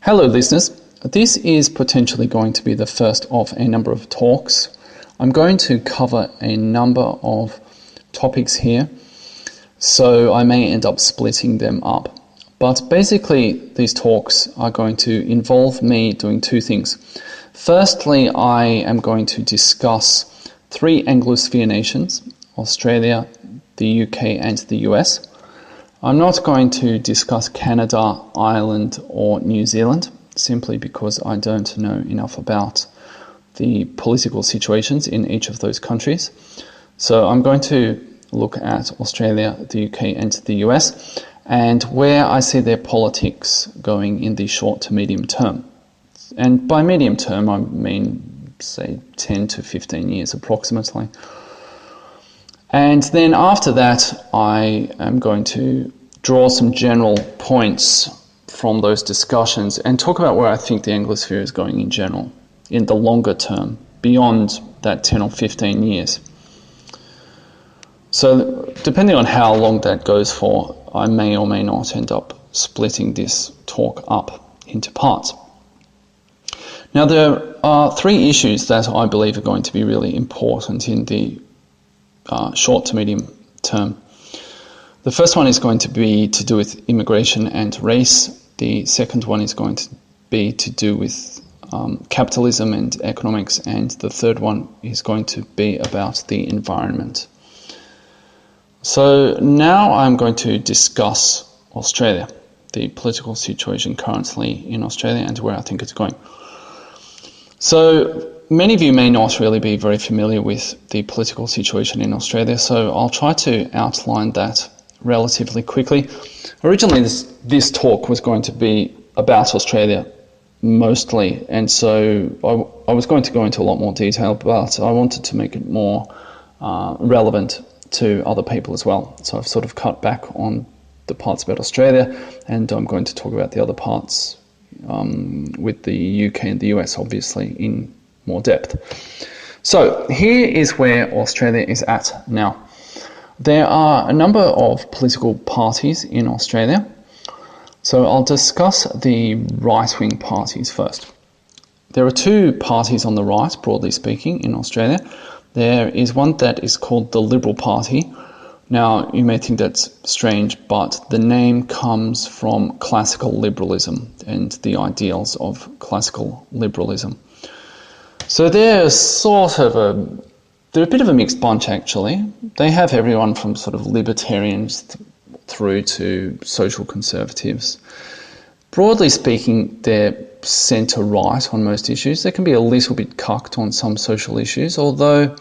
Hello listeners, this is potentially going to be the first of a number of talks. I'm going to cover a number of topics here, so I may end up splitting them up. But basically these talks are going to involve me doing two things. Firstly, I am going to discuss three Anglosphere nations, Australia, the UK and the US. I'm not going to discuss Canada, Ireland or New Zealand, simply because I don't know enough about the political situations in each of those countries. So I'm going to look at Australia, the UK and the US, and where I see their politics going in the short to medium term. And by medium term, I mean, say, 10 to 15 years approximately. And then after that, I am going to draw some general points from those discussions and talk about where I think the Anglosphere is going in general, in the longer term, beyond that 10 or 15 years. So depending on how long that goes for, I may or may not end up splitting this talk up into parts. Now there are three issues that I believe are going to be really important in the short to medium term. The first one is going to be to do with immigration and race. The second one is going to be to do with capitalism and economics, and the third one is going to be about the environment. So now I'm going to discuss Australia, the political situation currently in Australia and where I think it's going. So many of you may not really be very familiar with the political situation in Australia, so I'll try to outline that relatively quickly. Originally this talk was going to be about Australia mostly, and so I was going to go into a lot more detail, but I wanted to make it more relevant to other people as well. So I've sort of cut back on the parts about Australia, and I'm going to talk about the other parts with the UK and the US obviously in more depth. So here is where Australia is at now. There are a number of political parties in Australia. So I'll discuss the right-wing parties first. There are two parties on the right, broadly speaking, in Australia. There is one that is called the Liberal Party. Now, you may think that's strange, but the name comes from classical liberalism and the ideals of classical liberalism. So they're a bit of a mixed bunch, actually. They have everyone from sort of libertarians through to social conservatives. Broadly speaking, they're centre-right on most issues. They can be a little bit cucked on some social issues, although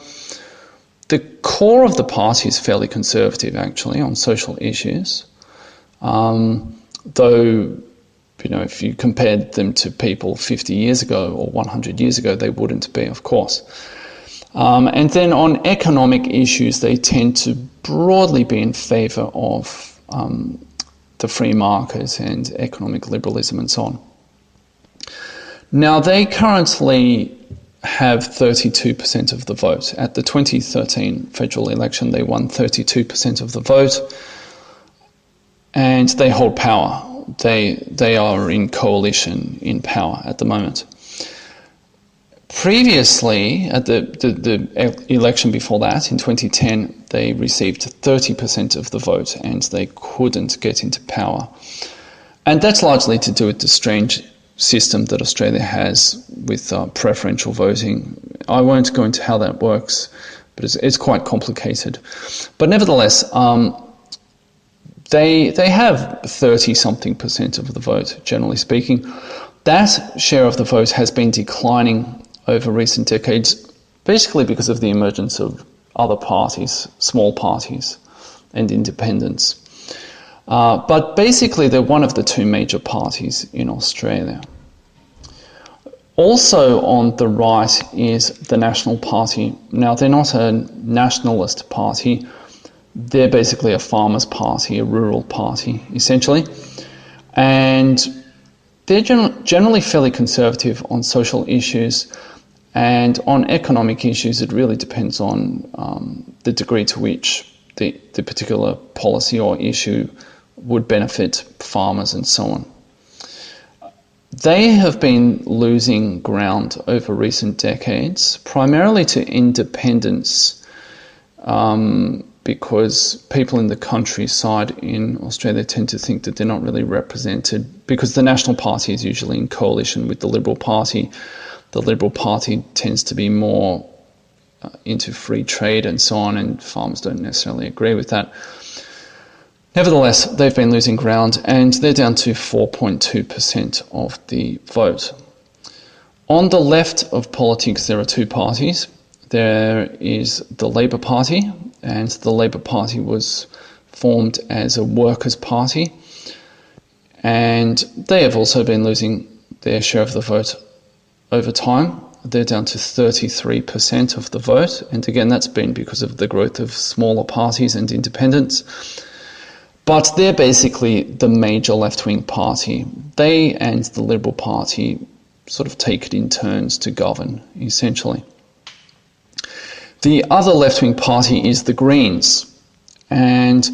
the core of the party is fairly conservative, actually, on social issues. Though, if you compared them to people 50 years ago or 100 years ago, they wouldn't be, of course. And then on economic issues, they tend to broadly be in favour of the free market and economic liberalism and so on. Now, they currently have 32% of the vote. At the 2013 federal election, they won 32% of the vote, and they hold power. They are in coalition in power at the moment. Previously, at the election before that, in 2010, they received 30% of the vote and they couldn't get into power. And that's largely to do with the strange system that Australia has with preferential voting. I won't go into how that works, but it's quite complicated. But nevertheless, they have 30-something% of the vote, generally speaking. That share of the vote has been declining over recent decades, basically because of the emergence of other parties, small parties, and independents. But basically, they're one of the two major parties in Australia. Also on the right is the National Party. Now, they're not a nationalist party. They're basically a farmers' party, a rural party, essentially. And they're generally fairly conservative on social issues. And on economic issues, it really depends on the degree to which the particular policy or issue would benefit farmers and so on. they have been losing ground over recent decades, primarily to independents, because people in the countryside in Australia tend to think that they're not really represented, because the National Party is usually in coalition with the Liberal Party. The Liberal Party tends to be more into free trade and so on, and farmers don't necessarily agree with that. Nevertheless, they've been losing ground, and they're down to 4.2% of the vote. On the left of politics, there are two parties. There is the Labor Party, and the Labor Party was formed as a workers' party, and they have also been losing their share of the vote over time. They're down to 33% of the vote, and again, that's been because of the growth of smaller parties and independents. But they're basically the major left-wing party. They and the Liberal Party sort of take it in turns to govern, essentially. The other left-wing party is the Greens, and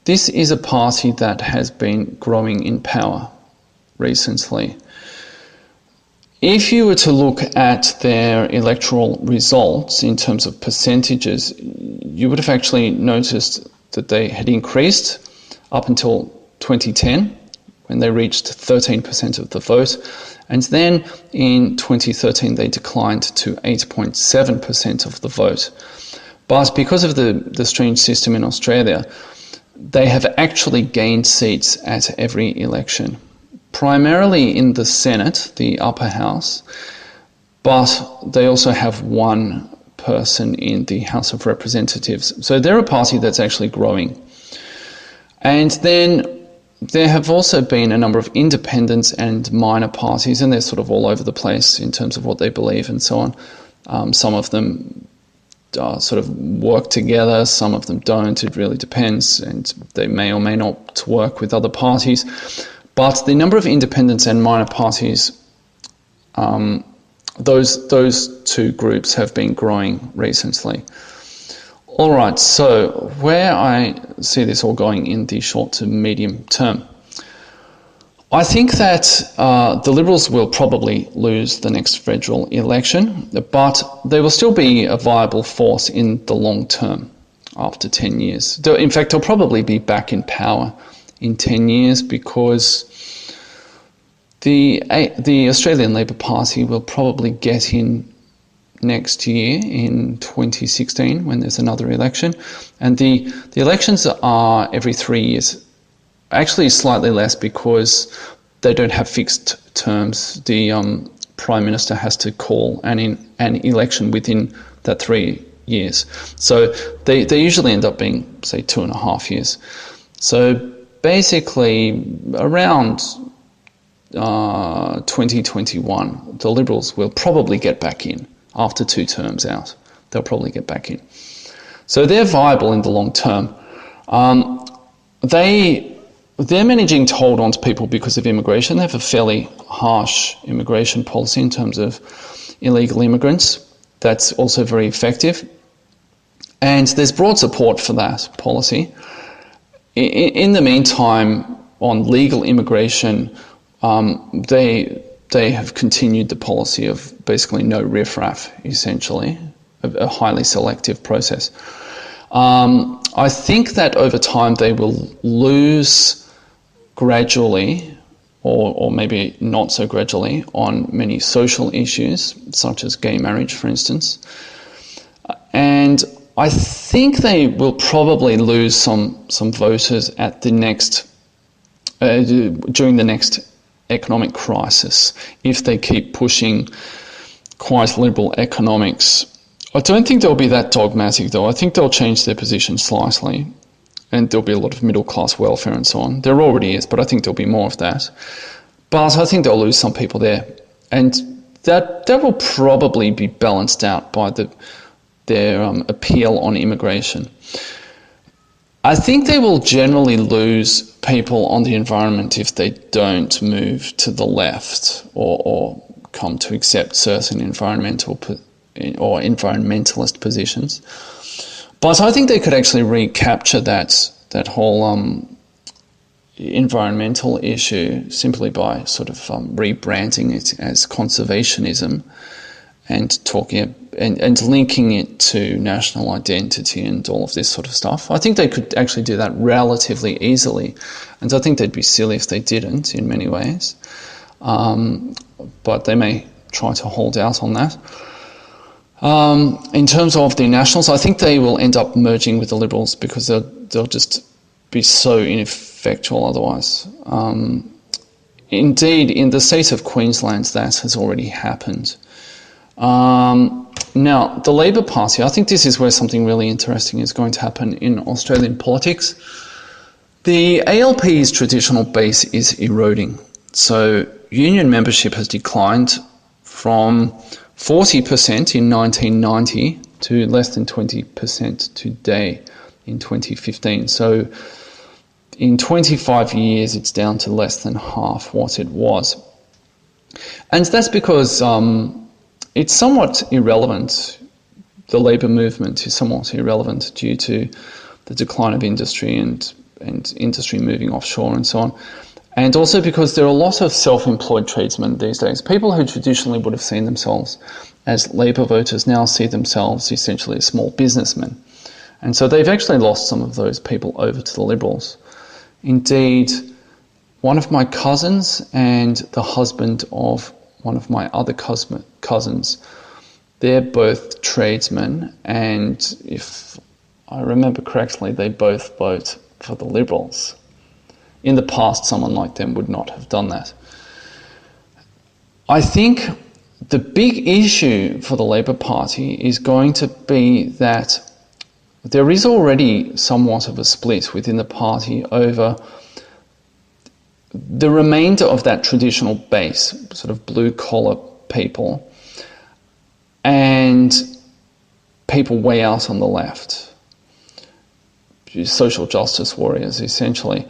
this is a party that has been growing in power recently. If you were to look at their electoral results in terms of percentages, you would have actually noticed that they had increased up until 2010, when they reached 13% of the vote, and then in 2013 they declined to 8.7% of the vote. But because of the strange system in Australia, they have actually gained seats at every election, primarily in the Senate, the upper house, but they also have one person in the House of Representatives. So they're a party that's actually growing. And then there have also been a number of independents and minor parties, and they're sort of all over the place in terms of what they believe and so on. Some of them sort of work together, some of them don't. It really depends, and they may or may not work with other parties. But the number of independents and minor parties, those two groups have been growing recently. All right, so where I see this all going in the short to medium term, I think that the Liberals will probably lose the next federal election, but they will still be a viable force in the long term after 10 years. In fact, they'll probably be back in power in 10 years because the Australian Labor Party will probably get in next year in 2016 when there's another election, and the elections are every 3 years, actually slightly less because they don't have fixed terms. The Prime Minister has to call an election within that 3 years, so they usually end up being, say, 2.5 years. So basically around 2021 the Liberals will probably get back in. After 2 terms out, they'll probably get back in. So they're viable in the long term. They're managing to hold on to people because of immigration. They have a fairly harsh immigration policy in terms of illegal immigrants. That's also very effective. And there's broad support for that policy. In the meantime, on legal immigration, they have continued the policy of basically no riffraff, essentially, a highly selective process. I think that over time they will lose gradually, or maybe not so gradually, on many social issues, such as gay marriage, for instance. And I think they will probably lose some voters at the next during the next economic crisis if they keep pushing quite liberal economics. I don't think they'll be that dogmatic, though. I think they'll change their position slightly, and there'll be a lot of middle-class welfare and so on. There already is, but I think there'll be more of that. But I think they'll lose some people there, and that will probably be balanced out by their appeal on immigration. I think they will generally lose people on the environment if they don't move to the left or come to accept certain environmental or environmentalist positions. But I think they could actually recapture that whole environmental issue simply by sort of rebranding it as conservationism and talking and linking it to national identity and all of this sort of stuff. I think they could actually do that relatively easily, and I think they'd be silly if they didn't in many ways. But they may try to hold out on that. In terms of the Nationals, I think they will end up merging with the Liberals because they'll just be so ineffectual otherwise. Indeed, in the state of Queensland, that has already happened. Now, the Labor Party, I think this is where something really interesting is going to happen in Australian politics. The ALP's traditional base is eroding. So union membership has declined from 40% in 1990 to less than 20% today in 2015. So in 25 years, it's down to less than half what it was. And that's because it's somewhat irrelevant. The labour movement is somewhat irrelevant due to the decline of industry and industry moving offshore and so on. And also because there are a lot of self-employed tradesmen these days. People who traditionally would have seen themselves as Labor voters now see themselves essentially as small businessmen. And so they've actually lost some of those people over to the Liberals. Indeed, one of my cousins and the husband of one of my other cousins, they're both tradesmen, and if I remember correctly, they both vote for the Liberals. In the past, someone like them would not have done that. I think the big issue for the Labor Party is going to be that there is already somewhat of a split within the party over the remainder of that traditional base, sort of blue-collar people, and people way out on the left, social justice warriors, essentially.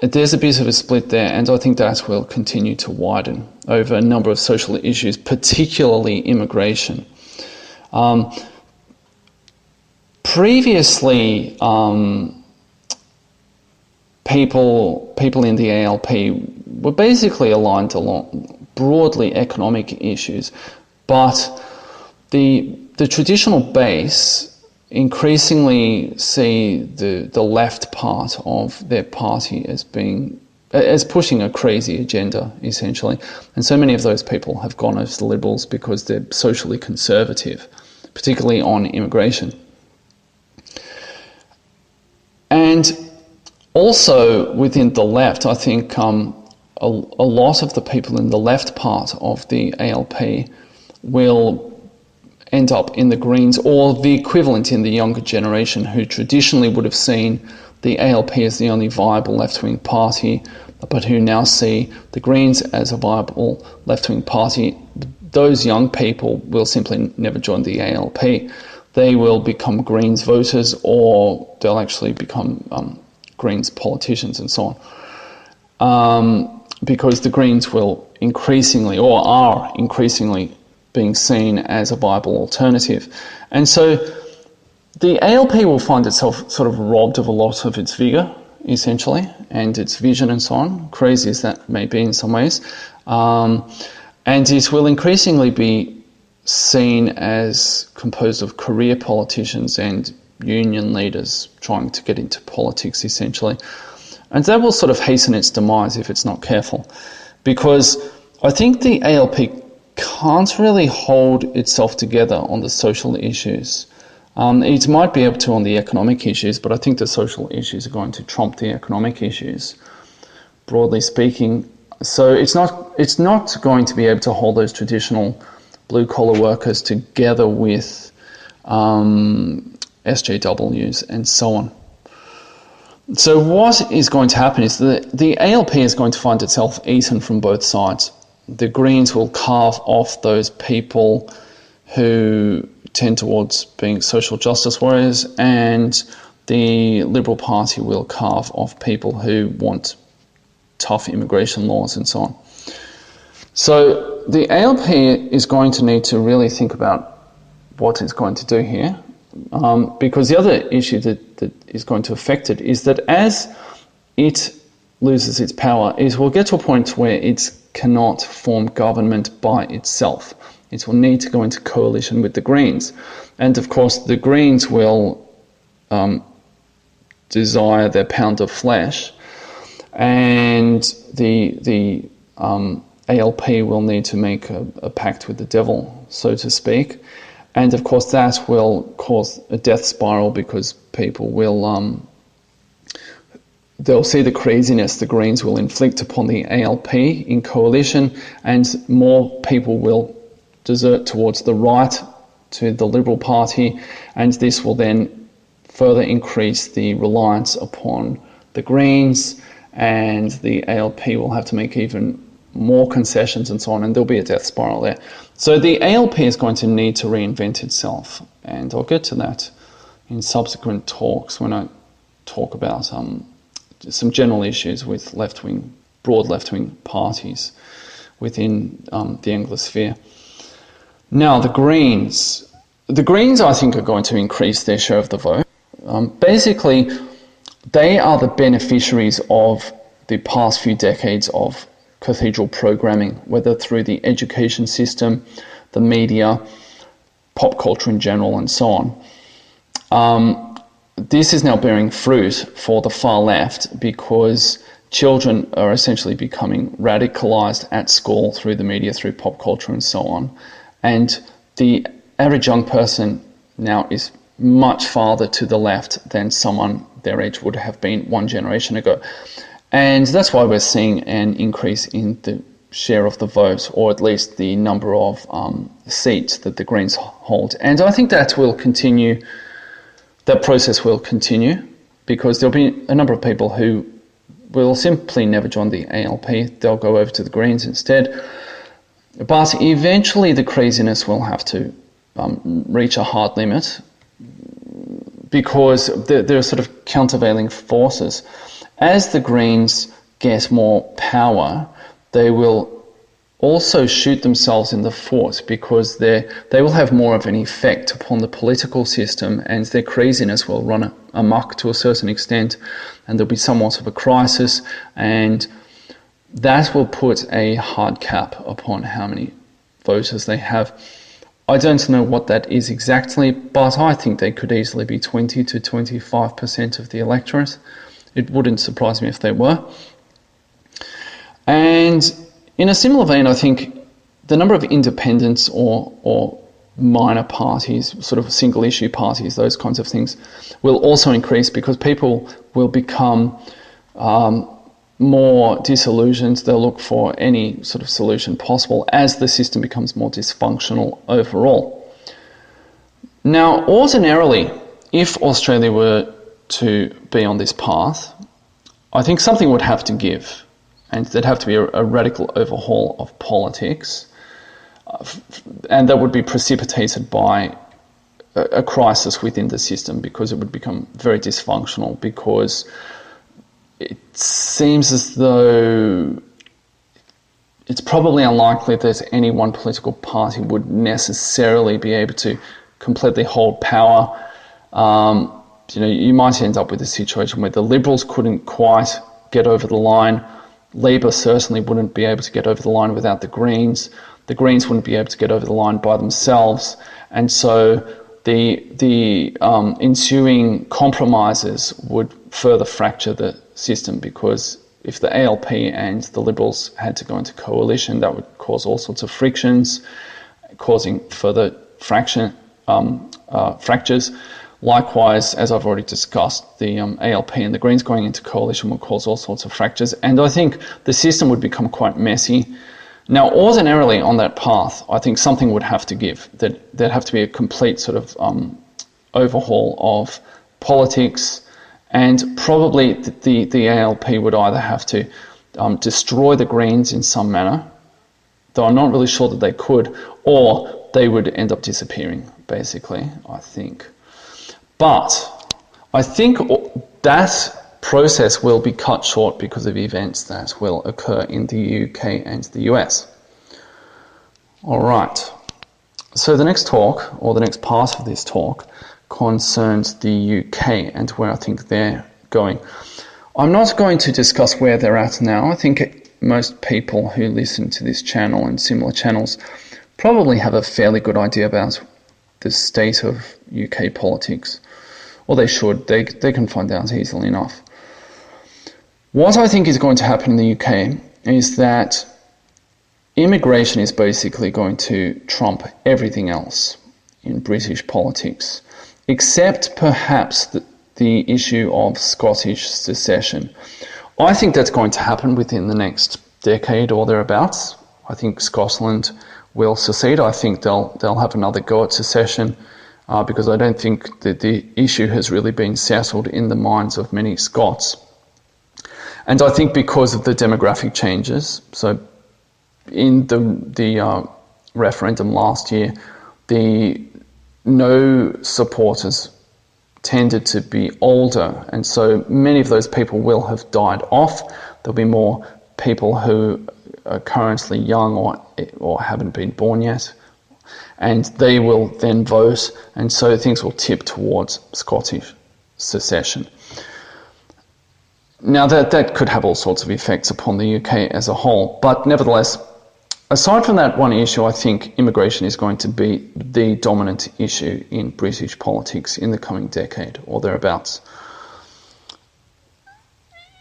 There's a bit of a split there, and I think that will continue to widen over a number of social issues, particularly immigration. Previously, people in the ALP were basically aligned along broadly economic issues, but the traditional base increasingly see the left part of their party as pushing a crazy agenda, essentially. And so many of those people have gone over to the Liberals because they're socially conservative, particularly on immigration. And also within the left, I think a lot of the people in the left part of the ALP will end up in the Greens, or the equivalent in the younger generation who traditionally would have seen the ALP as the only viable left-wing party, but who now see the Greens as a viable left-wing party. Those young people will simply never join the ALP. They will become Greens voters, or they'll actually become Greens politicians and so on. Because the Greens will increasingly, or are increasingly, being seen as a viable alternative. And so the ALP will find itself sort of robbed of a lot of its vigour, essentially, and its vision and so on, crazy as that may be in some ways. And it will increasingly be seen as composed of career politicians and union leaders trying to get into politics, essentially. And that will sort of hasten its demise if it's not careful, because I think the ALP can't really hold itself together on the social issues. It might be able to on the economic issues, but I think the social issues are going to trump the economic issues, broadly speaking. So it's not going to be able to hold those traditional blue-collar workers together with SJWs and so on. So what is going to happen is that the ALP is going to find itself eaten from both sides. The Greens will carve off those people who tend towards being social justice warriors, and the Liberal Party will carve off people who want tough immigration laws and so on. So the ALP is going to need to really think about what it's going to do here, because the other issue that is going to affect it is that as it loses its power, it will get to a point where it cannot form government by itself. It will need to go into coalition with the Greens. And of course, the Greens will desire their pound of flesh, and the ALP will need to make a pact with the devil, so to speak. And of course, that will cause a death spiral, because people will they'll see the craziness the Greens will inflict upon the ALP in coalition, and more people will desert towards the right, to the Liberal Party, and this will then further increase the reliance upon the Greens, and the ALP will have to make even more concessions and so on, and there'll be a death spiral there. So the ALP is going to need to reinvent itself, and I'll get to that in subsequent talks when I talk about some general issues with broad left-wing parties within the Anglosphere. Now, the Greens, I think, are going to increase their share of the vote. Basically, they are the beneficiaries of the past few decades of cathedral programming, whether through the education system, the media, pop culture in general, and so on. This is now bearing fruit for the far left, because children are essentially becoming radicalized at school through the media, through pop culture, and so on. And the average young person now is much farther to the left than someone their age would have been one generation ago. And that's why we're seeing an increase in the share of the vote, or at least the number of seats that the Greens hold. And I think that will continue, that process will continue, because there'll be a number of people who will simply never join the ALP. They'll go over to the Greens instead. But eventually the craziness will have to reach a hard limit, because there are sort of countervailing forces. As the Greens get more power, they will also shoot themselves in the foot, because they will have more of an effect upon the political system, and their craziness will run amok to a certain extent, and there'll be somewhat of a crisis, and that will put a hard cap upon how many voters they have. I don't know what that is exactly, but I think they could easily be 20 to 25% of the electorate. It wouldn't surprise me if they were. And in a similar vein, I think the number of independents or minor parties, sort of single issue parties, those kinds of things, will also increase, because people will become more disillusioned. They'll look for any sort of solution possible as the system becomes more dysfunctional overall. Now, ordinarily, if Australia were to be on this path, I think something would have to give, and there'd have to be a radical overhaul of politics, and that would be precipitated by a crisis within the system, because it would become very dysfunctional, because it seems as though it's probably unlikely that any one political party would necessarily be able to completely hold power. You might end up with a situation where the Liberals couldn't quite get over the line. Labour certainly wouldn't be able to get over the line without the Greens. The Greens wouldn't be able to get over the line by themselves. And so the ensuing compromises would further fracture the system, because if the ALP and the Liberals had to go into coalition, that would cause all sorts of frictions, causing further fractures. Likewise, as I've already discussed, the ALP and the Greens going into coalition will cause all sorts of fractures, and I think the system would become quite messy. Now, ordinarily on that path, I think something would have to give. There'd have to be a complete sort of overhaul of politics, and probably the ALP would either have to destroy the Greens in some manner, though I'm not really sure that they could, or they would end up disappearing, basically, I think. But I think that process will be cut short because of events that will occur in the UK and the US. All right. So the next talk, or the next part of this talk, concerns the UK and where I think they're going. I'm not going to discuss where they're at now. I think most people who listen to this channel and similar channels probably have a fairly good idea about the state of UK politics. Or they should. They can find out easily enough. What I think is going to happen in the UK is that immigration is basically going to trump everything else in British politics, except perhaps the issue of Scottish secession. I think that's going to happen within the next decade or thereabouts. I think Scotland will secede. I think they'll have another go at secession because I don't think that the issue has really been settled in the minds of many Scots. And I think because of the demographic changes, so in the referendum last year, the no supporters tended to be older, and so many of those people will have died off. There'll be more people who are currently young or haven't been born yet, and they will then vote, and so things will tip towards Scottish secession. Now that could have all sorts of effects upon the UK as a whole, but nevertheless, aside from that one issue, I think immigration is going to be the dominant issue in British politics in the coming decade or thereabouts.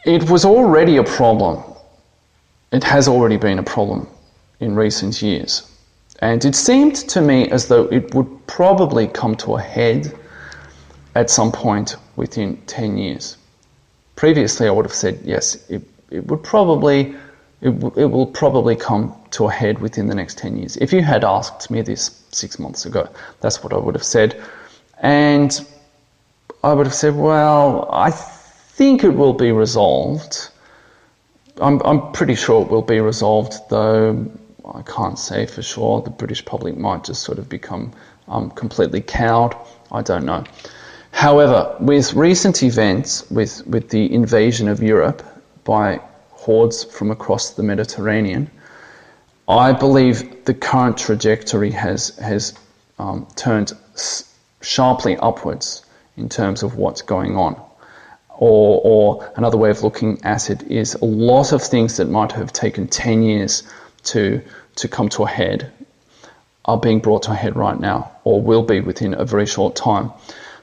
It was already a problem. It has already been a problem in recent years. And it seemed to me as though it would probably come to a head at some point within 10 years. Previously, I would have said, yes, it will probably come to a head within the next 10 years. If you had asked me this 6 months ago, that's what I would have said. And I would have said, well, I think it will be resolved. I'm pretty sure it will be resolved, though I can't say for sure. The British public might just sort of become completely cowed. I don't know. However, with recent events, with the invasion of Europe by hordes from across the Mediterranean, I believe the current trajectory has turned sharply upwards in terms of what's going on. Or another way of looking at it is a lot of things that might have taken 10 years to come to a head are being brought to a head right now, or will be within a very short time.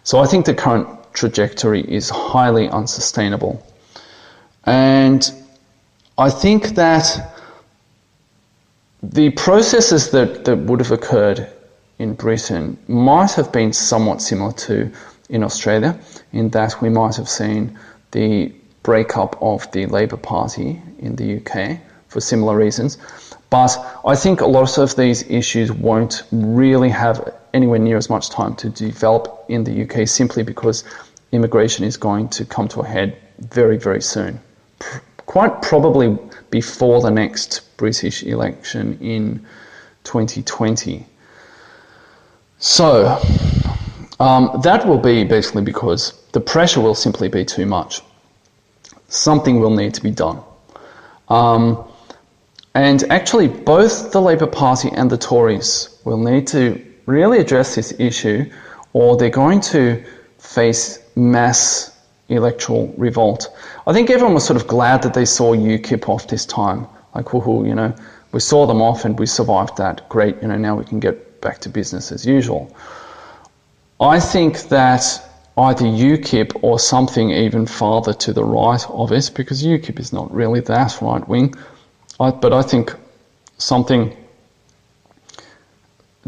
So I think the current trajectory is highly unsustainable. And I think that the processes that would have occurred in Britain might have been somewhat similar to in Australia, in that we might have seen the breakup of the Labour Party in the UK for similar reasons. But I think a lot of these issues won't really have anywhere near as much time to develop in the UK, simply because immigration is going to come to a head very, very soon. Quite probably before the next British election in 2020. So that will be basically because the pressure will simply be too much. Something will need to be done. And actually both the Labour Party and the Tories will need to really address this issue, or they're going to face mass electoral revolt. I think everyone was sort of glad that they saw UKIP off this time. Like, woohoo, we saw them off and we survived that. Great, now we can get back to business as usual. I think that either UKIP or something even farther to the right of it, because UKIP is not really that right-wing, but I think something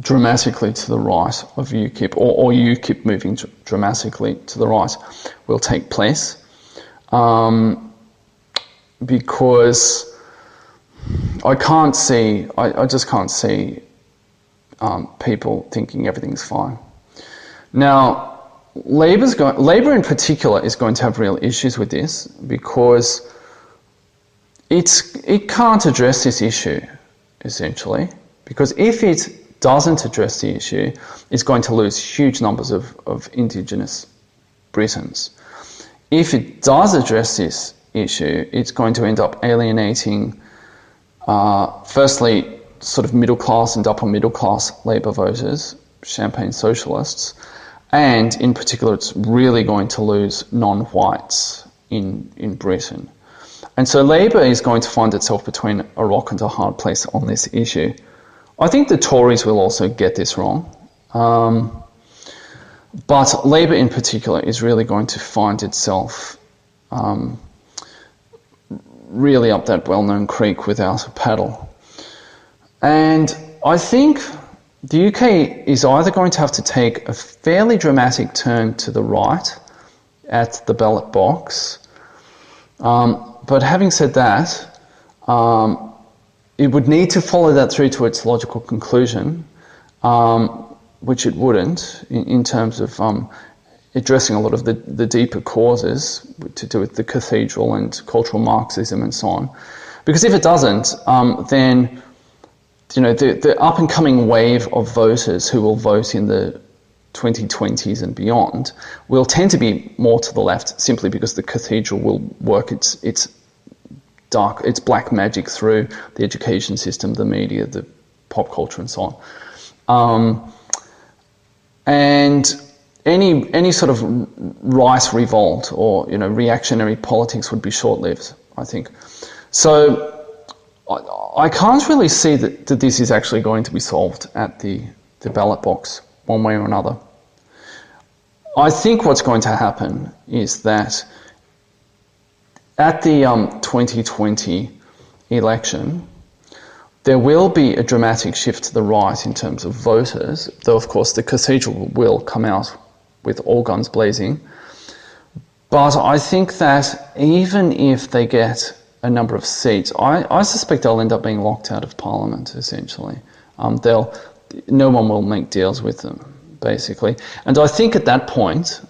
dramatically to the right of UKIP, or UKIP moving dramatically to the right, will take place. Because I just can't see people thinking everything's fine. Now, Labour in particular is going to have real issues with this, because it can't address this issue, essentially, because if it doesn't address the issue, it's going to lose huge numbers of Indigenous Britons. If it does address this issue, it's going to end up alienating, firstly, sort of middle class and upper middle class Labour voters, Champagne socialists, and in particular, it's really going to lose non-whites, in Britain. And so Labour is going to find itself between a rock and a hard place on this issue. I think the Tories will also get this wrong. But Labour in particular is really going to find itself really up that well-known creek without a paddle. And I think the UK is either going to have to take a fairly dramatic turn to the right at the ballot box. But having said that, it would need to follow that through to its logical conclusion, which it wouldn't, in terms of addressing a lot of the deeper causes to do with the cathedral and cultural Marxism and so on. Because if it doesn't, then the up-and-coming wave of voters who will vote in the 2020s and beyond will tend to be more to the left, simply because the cathedral will work its black magic through the education system, the media, the pop culture, and so on. And any sort of right revolt or reactionary politics would be short-lived, I think. So I can't really see that this is actually going to be solved at the ballot box one way or another. I think what's going to happen is that at the 2020 election, there will be a dramatic shift to the right in terms of voters, though of course the cathedral will come out with all guns blazing. But I think that even if they get a number of seats, I suspect they'll end up being locked out of Parliament, essentially. No one will make deals with them, basically. And I think at that point,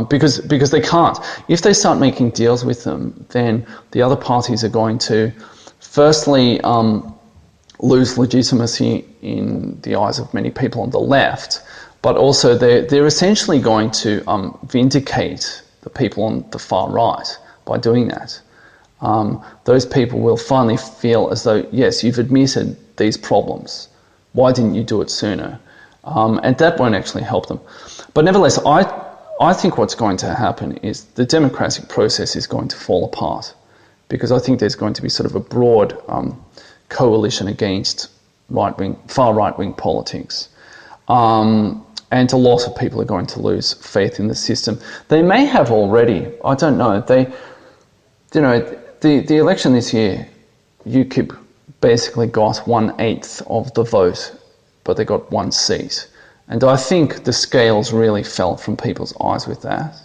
because they can't, if they start making deals with them, then the other parties are going to, firstly, lose legitimacy in the eyes of many people on the left, but also they're essentially going to vindicate the people on the far right by doing that. Those people will finally feel as though, yes, you've admitted these problems. Why didn't you do it sooner? And that won't actually help them. But nevertheless, I think what's going to happen is the democratic process is going to fall apart, because I think there's going to be sort of a broad coalition against far right-wing politics. And a lot of people are going to lose faith in the system. They may have already. I don't know. The election this year, UKIP basically got 1/8 of the vote, but they got one seat. And I think the scales really fell from people's eyes with that.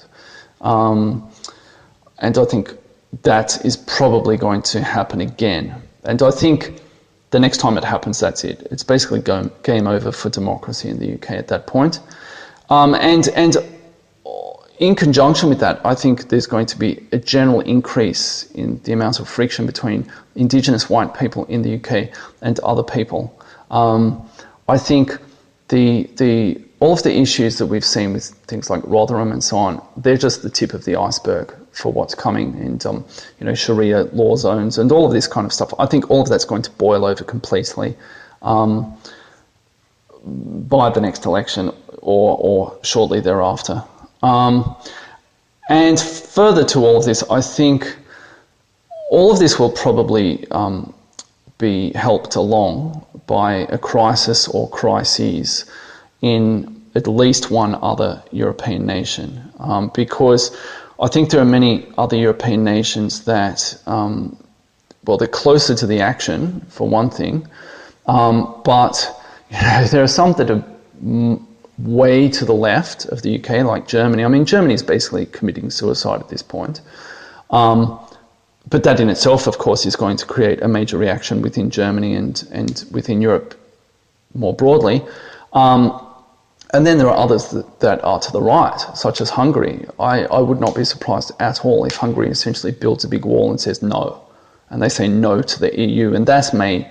And I think that is probably going to happen again. And I think the next time it happens, that's it. It's basically game over for democracy in the UK at that point. And in conjunction with that, I think there's going to be a general increase in the amount of friction between Indigenous white people in the UK and other people. I think all of the issues that we've seen with things like Rotherham and so on, they're just the tip of the iceberg for what's coming, and Sharia law zones and all of this kind of stuff. I think all of that's going to boil over completely by the next election or shortly thereafter. And further to all of this, I think all of this will probably be helped along by a crisis or crises in at least one other European nation, because I think there are many other European nations that, they're closer to the action, for one thing, but there are some that are way to the left of the UK, like Germany. I mean, Germany is basically committing suicide at this point. But that in itself, of course, is going to create a major reaction within Germany and within Europe more broadly. And then there are others that are to the right, such as Hungary. I would not be surprised at all if Hungary essentially builds a big wall and says no. And they say no to the EU, and that may,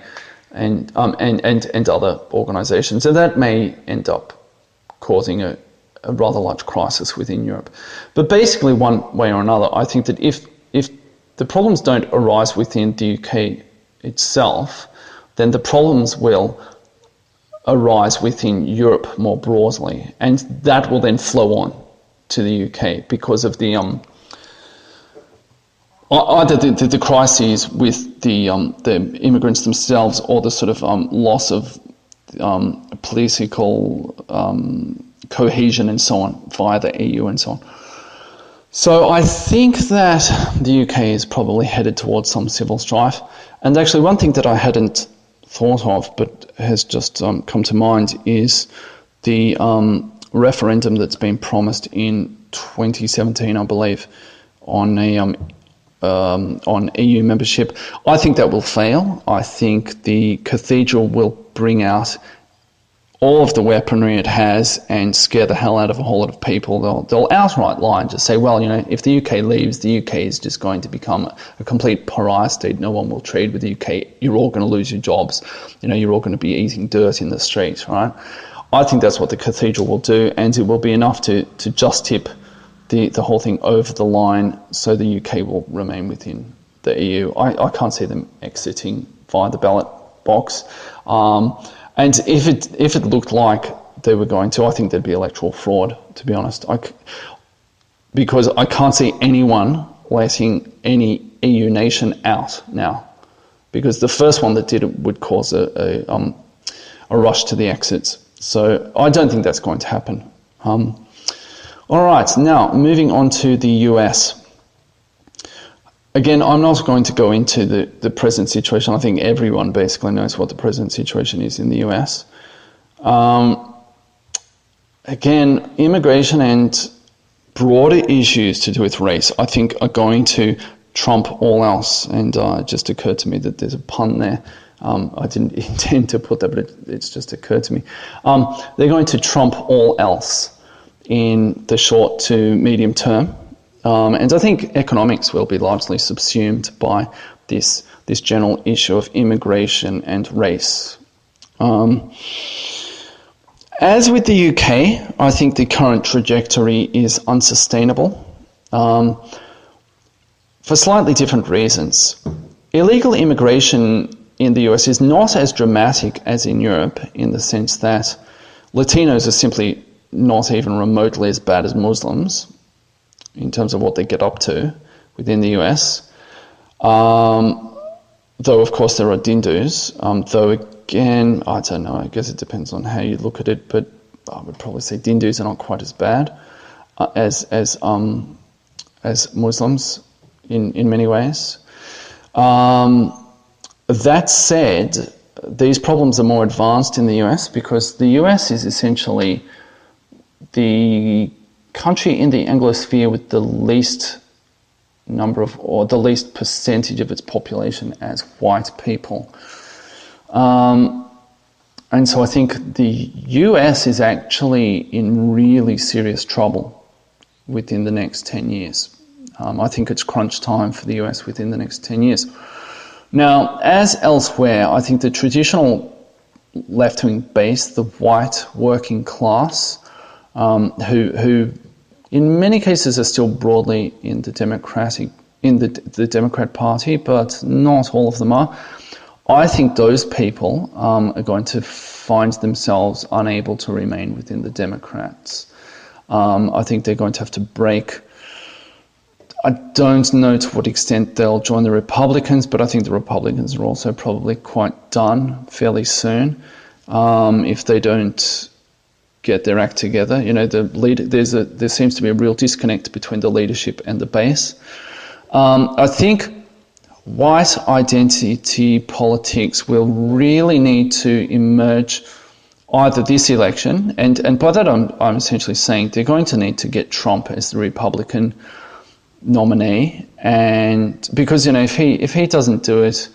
and other organisations, and that may end up causing a rather large crisis within Europe. But basically, one way or another, I think that if the problems don't arise within the UK itself, then the problems will arise within Europe more broadly, and that will then flow on to the UK because of the either the crises with the immigrants themselves, or the sort of loss of political cohesion and so on via the EU and so on. So I think that the UK is probably headed towards some civil strife. And actually one thing that I hadn't thought of but has just come to mind is the referendum that's been promised in 2017, I believe, on EU membership. I think that will fail. I think the cathedral will bring out all of the weaponry it has and scare the hell out of a whole lot of people. They'll outright lie and just say, well, if the UK leaves, the UK is just going to become a complete pariah state. No one will trade with the UK. You're all going to lose your jobs. You're all going to be eating dirt in the street, right? I think that's what the cathedral will do, and it will be enough to just tip the whole thing over the line, so the UK will remain within the EU. I can't see them exiting via the ballot box. And if it looked like they were going to, I think there'd be electoral fraud, to be honest. Because I can't see anyone letting any EU nation out now. Because the first one that did it would cause a rush to the exits. So I don't think that's going to happen. All right, now moving on to the US. Again, I'm not going to go into the present situation. I think everyone basically knows what the present situation is in the US. Again, immigration and broader issues to do with race, I think, are going to trump all else. And it just occurred to me that there's a pun there. I didn't intend to put that, but it's just occurred to me. They're going to trump all else in the short to medium term. And I think economics will be largely subsumed by this general issue of immigration and race. As with the UK, I think the current trajectory is unsustainable for slightly different reasons. Illegal immigration in the US is not as dramatic as in Europe, in the sense that Latinos are simply not even remotely as bad as Muslims in terms of what they get up to within the US. Though, of course, there are Hindus. Though, again, I don't know, I guess it depends on how you look at it, but I would probably say Hindus are not quite as bad as Muslims in many ways. That said, these problems are more advanced in the US because the US is essentially the country in the Anglosphere with the least number of, or the least percentage of its population as white people. And so I think the US is actually in really serious trouble within the next 10 years. I think it's crunch time for the US within the next 10 years. Now, as elsewhere, I think the traditional left-wing base, the white working class, who in many cases are still broadly in the Democrat Party, but not all of them are. I think those people are going to find themselves unable to remain within the Democrats. I think they're going to have to break. I don't know to what extent they'll join the Republicans, but I think the Republicans are also probably quite done fairly soon if they don't get their act together. There seems to be a real disconnect between the leadership and the base. I think white identity politics will really need to emerge either this election, and by that I'm essentially saying they're going to need to get Trump as the Republican nominee, and because if he doesn't do it,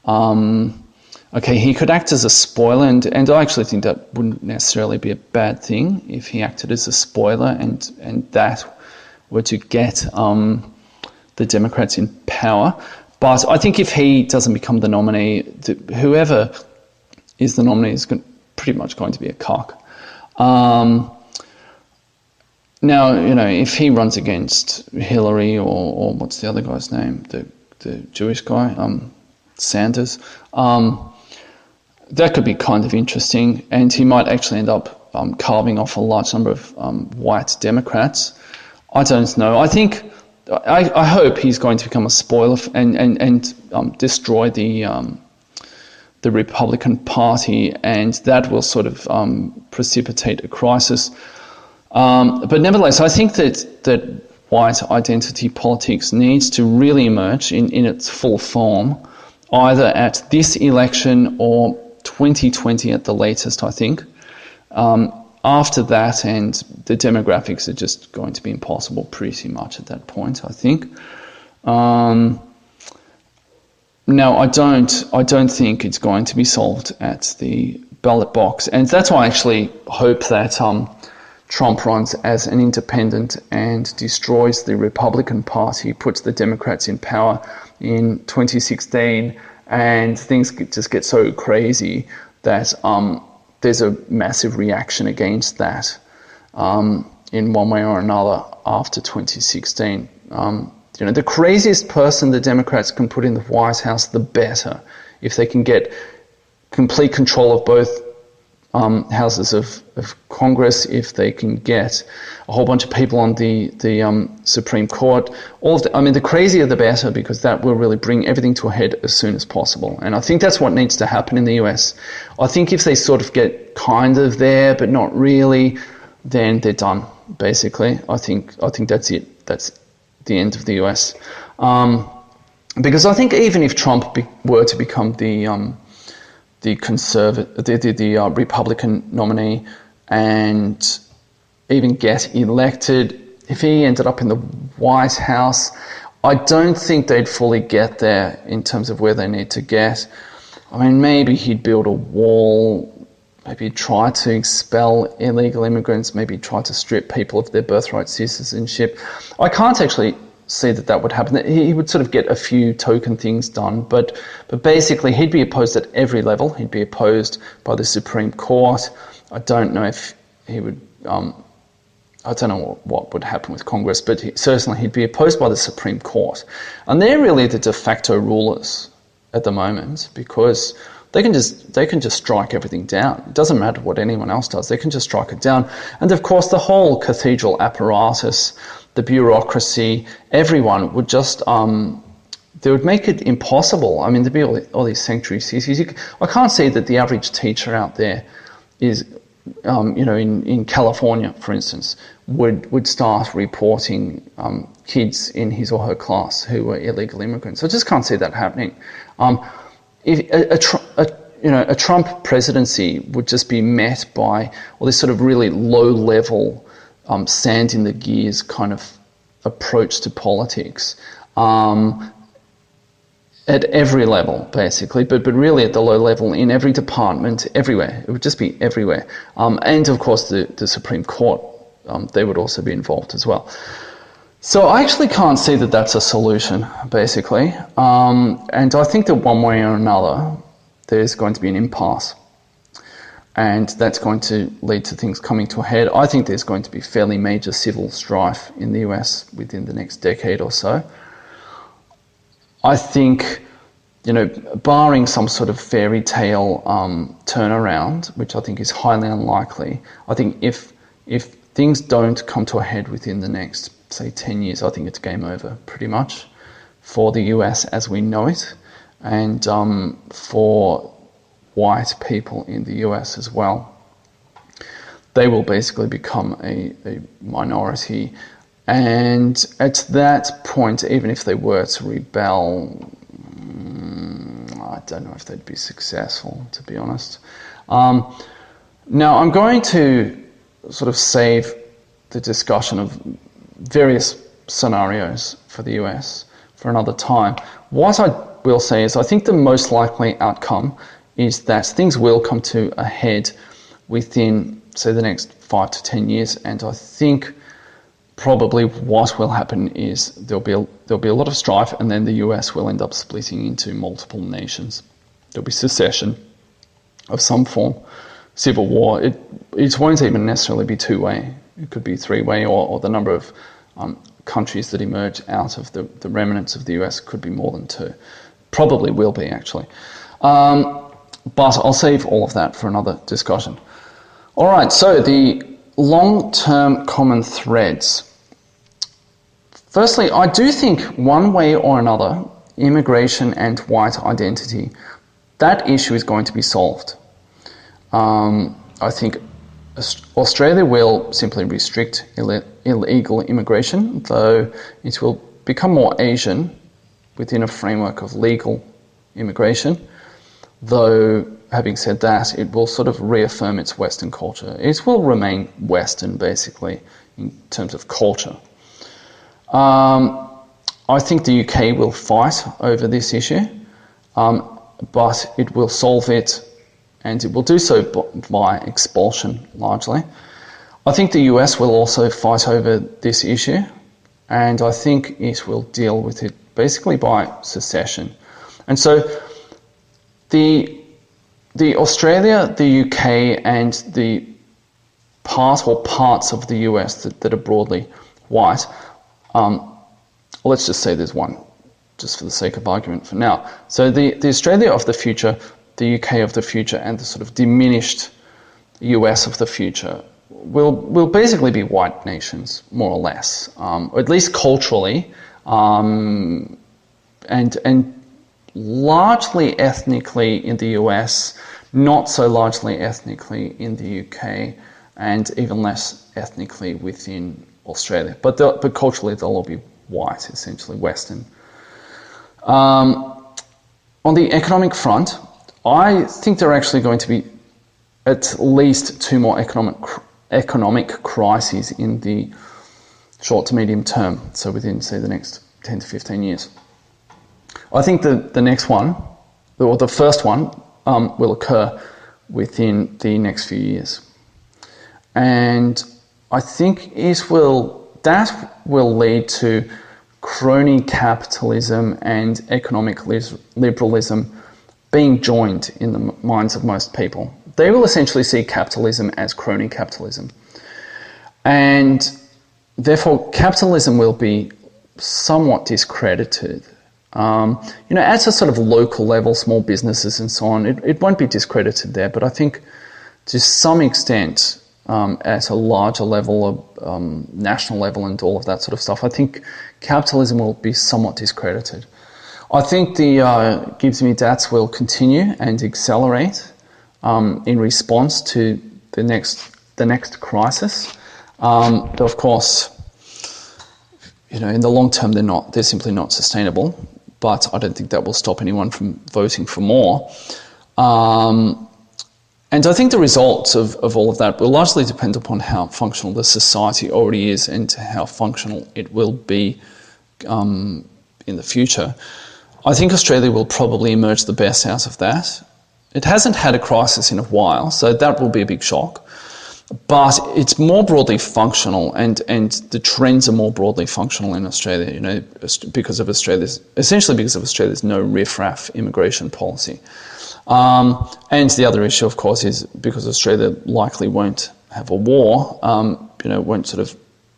okay, he could act as a spoiler, and I actually think that wouldn't necessarily be a bad thing if he acted as a spoiler, and that were to get the Democrats in power. But I think if he doesn't become the nominee, whoever is the nominee is pretty much going to be a cock. Now, if he runs against Hillary or what's the other guy's name, the Jewish guy, Sanders, that could be kind of interesting, and he might actually end up carving off a large number of white Democrats. I don't know. I think I hope he's going to become a spoiler and destroy the Republican Party, and that will sort of precipitate a crisis. But nevertheless, I think that white identity politics needs to really emerge in its full form, either at this election or 2020 at the latest, I think. After that, and the demographics are just going to be impossible pretty much at that point, I think. Now, I don't think it's going to be solved at the ballot box, and that's why I actually hope that Trump runs as an independent and destroys the Republican Party, puts the Democrats in power in 2016, and things just get so crazy that there's a massive reaction against that in one way or another after 2016. The craziest person the Democrats can put in the White House, the better. If they can get complete control of both houses of Congress, if they can get a whole bunch of people on the Supreme Court, the crazier the better, because that will really bring everything to a head as soon as possible. And I think that's what needs to happen in the US. I think if they sort of get kind of there, but not really, then they're done, basically. I think that's it. That's the end of the US. Because I think even if Trump were to become the Republican nominee and even get elected, if he ended up in the White House, I don't think they'd fully get there in terms of where they need to get. I mean, maybe he'd build a wall, maybe try to expel illegal immigrants, maybe try to strip people of their birthright citizenship. I can't actually see that would happen. He would sort of get a few token things done, but basically he'd be opposed at every level. He'd be opposed by the Supreme Court. I don't know if he would, I don't know what would happen with Congress, but certainly he'd be opposed by the Supreme Court. And they're really the de facto rulers at the moment, because they can just strike everything down. It doesn't matter what anyone else does. They can just strike it down. And of course, the whole cathedral apparatus, the bureaucracy, everyone would just, they would make it impossible. I mean, there'd be all these sanctuary cities. I can't see that the average teacher out there is, in California, for instance, would start reporting kids in his or her class who were illegal immigrants. I just can't see that happening. If a Trump presidency would just be met by all this sort of really low-level, sand in the gears kind of approach to politics at every level, basically, but really at the low level, in every department, everywhere. It would just be everywhere. And of course, the Supreme Court, they would also be involved as well. So I actually can't see that that's a solution, basically. And I think that one way or another, there's going to be an impasse. And that's going to lead to things coming to a head. I think there's going to be fairly major civil strife in the US within the next decade or so. I think, barring some sort of fairy tale turnaround, which I think is highly unlikely, I think if things don't come to a head within the next, say, 10 years, I think it's game over pretty much for the US as we know it, and for white people in the US as well. They will basically become a minority, and at that point, even if they were to rebel, I don't know if they'd be successful, to be honest. Now, I'm going to sort of save the discussion of various scenarios for the US for another time. What I will say is I think the most likely outcome is that things will come to a head within, say, the next 5 to 10 years, and I think probably what will happen is there'll be a lot of strife, and then the US will end up splitting into multiple nations. There'll be secession of some form, civil war. It won't even necessarily be two-way. It could be three-way, or the number of countries that emerge out of the remnants of the US could be more than two. Probably will be, actually. But I'll save all of that for another discussion. All right, so the long-term common threads Firstly, I do think one way or another, immigration and white identity, that issue is going to be solved. I think Australia will simply restrict illegal immigration, though it will become more Asian within a framework of legal immigration. Though, having said that, it will sort of reaffirm its Western culture. It will remain Western, basically, in terms of culture. I think the UK will fight over this issue, but it will solve it, and it will do so by expulsion, largely. I think the US will also fight over this issue, and I think it will deal with it basically by secession. And so the Australia, the UK, and the parts of the US that are broadly white, let's just say there's one, just for the sake of argument for now. So the Australia of the future, the UK of the future, and the sort of diminished US of the future will basically be white nations, more or less, or at least culturally, and largely ethnically in the US, not so largely ethnically in the UK, and even less ethnically within Australia. But culturally, they'll all be white, essentially Western. On the economic front, I think there are actually going to be at least two more economic crises in the short to medium term, so within, say, the next 10 to 15 years. I think the next one, or the first one, will occur within the next few years. And I think that will lead to crony capitalism and economic liberalism being joined in the minds of most people. They will essentially see capitalism as crony capitalism. And therefore, capitalism will be somewhat discredited. At a sort of local level, small businesses and so on, it won't be discredited there, but I think to some extent, at a larger level, national level and all of that sort of stuff, I think capitalism will be somewhat discredited. I think the Gibbs me Dats will continue and accelerate in response to the next crisis. But of course, in the long term, they're simply not sustainable. But I don't think that will stop anyone from voting for more. And I think the results of all of that will largely depend upon how functional the society already is and how functional it will be in the future. I think Australia will probably emerge the best out of that. It hasn't had a crisis in a while, so that will be a big shock. But it's more broadly functional, and the trends are more broadly functional in Australia, because of Australia's no riff-raff immigration policy. And the other issue, of course, is because Australia likely won't have a war, won't sort of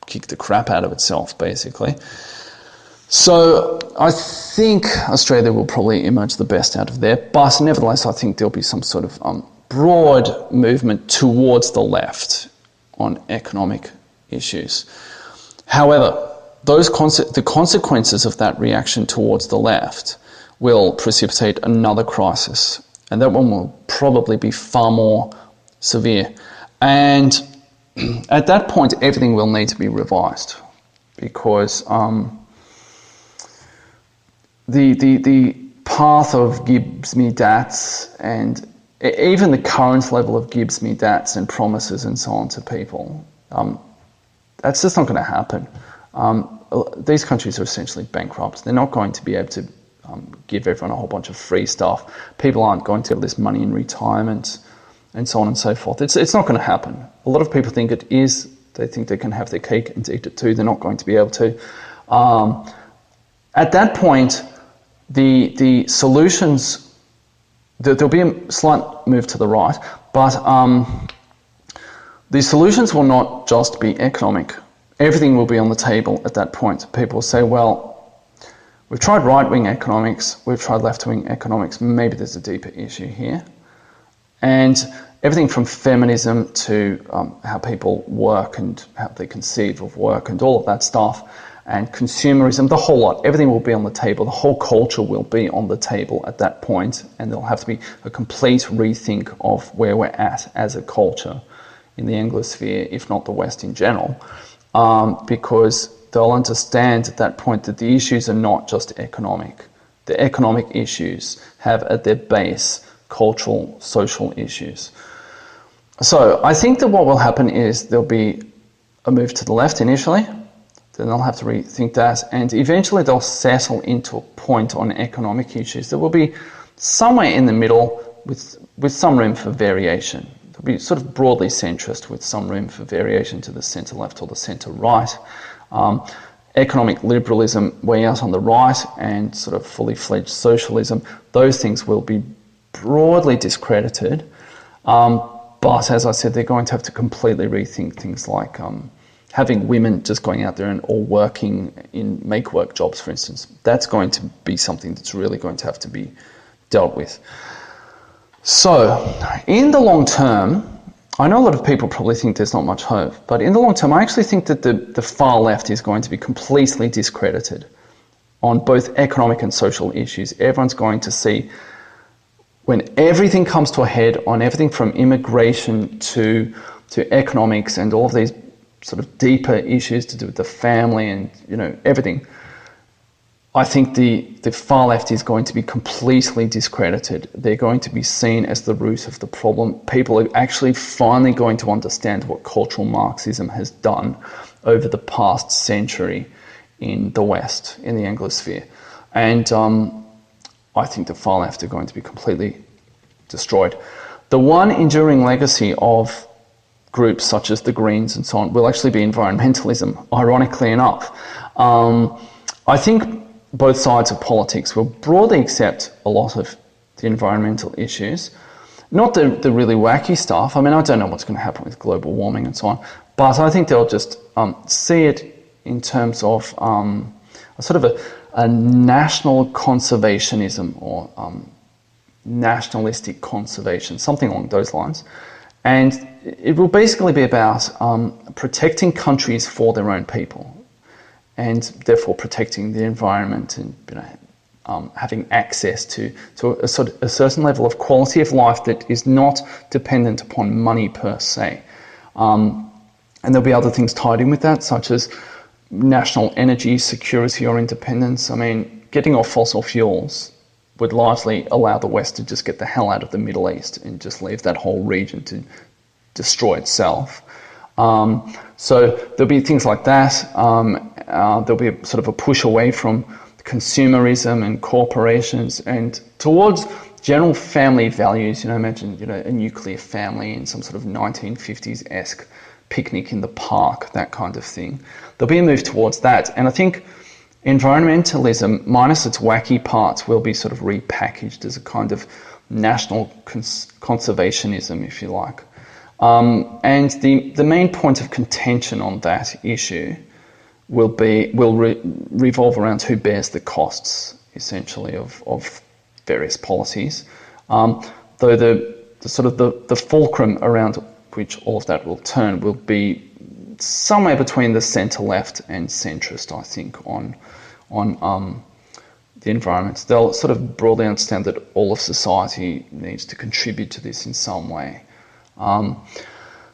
kick the crap out of itself, basically. So I think Australia will probably emerge the best out of there, but nevertheless, I think there'll be some sort of broad movement towards the left on economic issues. However, the consequences of that reaction towards the left will precipitate another crisis, and that one will probably be far more severe. And at that point, everything will need to be revised, because the path of Gibbs me Dats and even the current level of Gibbs me Dats and promises and so on to people, that's just not going to happen. These countries are essentially bankrupt. They're not going to be able to give everyone a whole bunch of free stuff. People aren't going to have this money in retirement and so on and so forth. It's not going to happen. A lot of people think it is. They think they can have their cake and eat it too. They're not going to be able to. At that point, the solutions, there'll be a slight move to the right, but the solutions will not just be economic. Everything will be on the table at that point. People will say, well, we've tried right-wing economics, we've tried left-wing economics, maybe there's a deeper issue here. And everything from feminism to how people work and how they conceive of work and all of that stuff, and consumerism, the whole lot. Everything will be on the table. The whole culture will be on the table at that point, and there'll have to be a complete rethink of where we're at as a culture in the Anglosphere, if not the West in general, because they'll understand at that point that the issues are not just economic. The economic issues have at their base cultural, social issues. So I think that what will happen is there'll be a move to the left initially, then they'll have to rethink that, and eventually they'll settle into a point on economic issues that will be somewhere in the middle with some room for variation. They'll be sort of broadly centrist with some room for variation to the centre-left or the centre-right. Economic liberalism way out on the right and sort of fully fledged socialism, those things will be broadly discredited. But as I said, they're going to have to completely rethink things like having women just going out there and all working in make-work jobs, for instance. That's going to be something that's really going to have to be dealt with. So, in the long term, I know a lot of people probably think there's not much hope, but in the long term, I actually think that the far left is going to be completely discredited on both economic and social issues. Everyone's going to see, when everything comes to a head on everything from immigration to economics and all of these sort of deeper issues to do with the family and, you know, everything, I think the far left is going to be completely discredited. They're going to be seen as the root of the problem. People are actually finally going to understand what cultural Marxism has done over the past century in the West, in the Anglosphere. And I think the far left are going to be completely destroyed. The one enduring legacy of groups such as the Greens and so on will actually be environmentalism, ironically enough. I think both sides of politics will broadly accept a lot of the environmental issues, not the really wacky stuff. I mean, I don't know what's going to happen with global warming and so on, but I think they'll just see it in terms of a sort of a national conservationism or nationalistic conservation, something along those lines. And it will basically be about protecting countries for their own people, and therefore protecting the environment and, you know, having access to a certain level of quality of life that is not dependent upon money per se. And there'll be other things tied in with that, such as national energy security or independence. I mean, getting off fossil fuels would largely allow the West to just get the hell out of the Middle East and just leave that whole region to destroy itself. So there'll be things like that. There'll be sort of a push away from consumerism and corporations and towards general family values. You know, imagine, you know, a nuclear family in some sort of 1950s-esque picnic in the park, that kind of thing. There'll be a move towards that. And I think environmentalism, minus its wacky parts, will be sort of repackaged as a kind of national conservationism, if you like. And the main point of contention on that issue will revolve around who bears the costs, essentially, of various policies. Though the fulcrum around which all of that will turn will be somewhere between the centre-left and centrist, I think, on the environment. They'll sort of broadly understand that all of society needs to contribute to this in some way.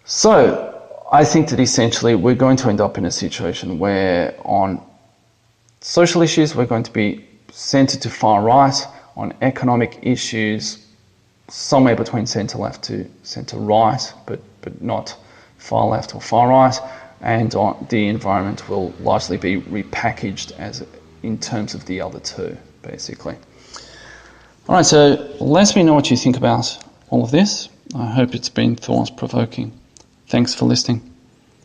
So I think that essentially we're going to end up in a situation where on social issues we're going to be centred to far right, on economic issues somewhere between centre-left to centre-right, but not far left or far right, and on the environment will largely be repackaged as in terms of the other two, basically. All right, so let me know what you think about all of this. I hope it's been thought-provoking. Thanks for listening.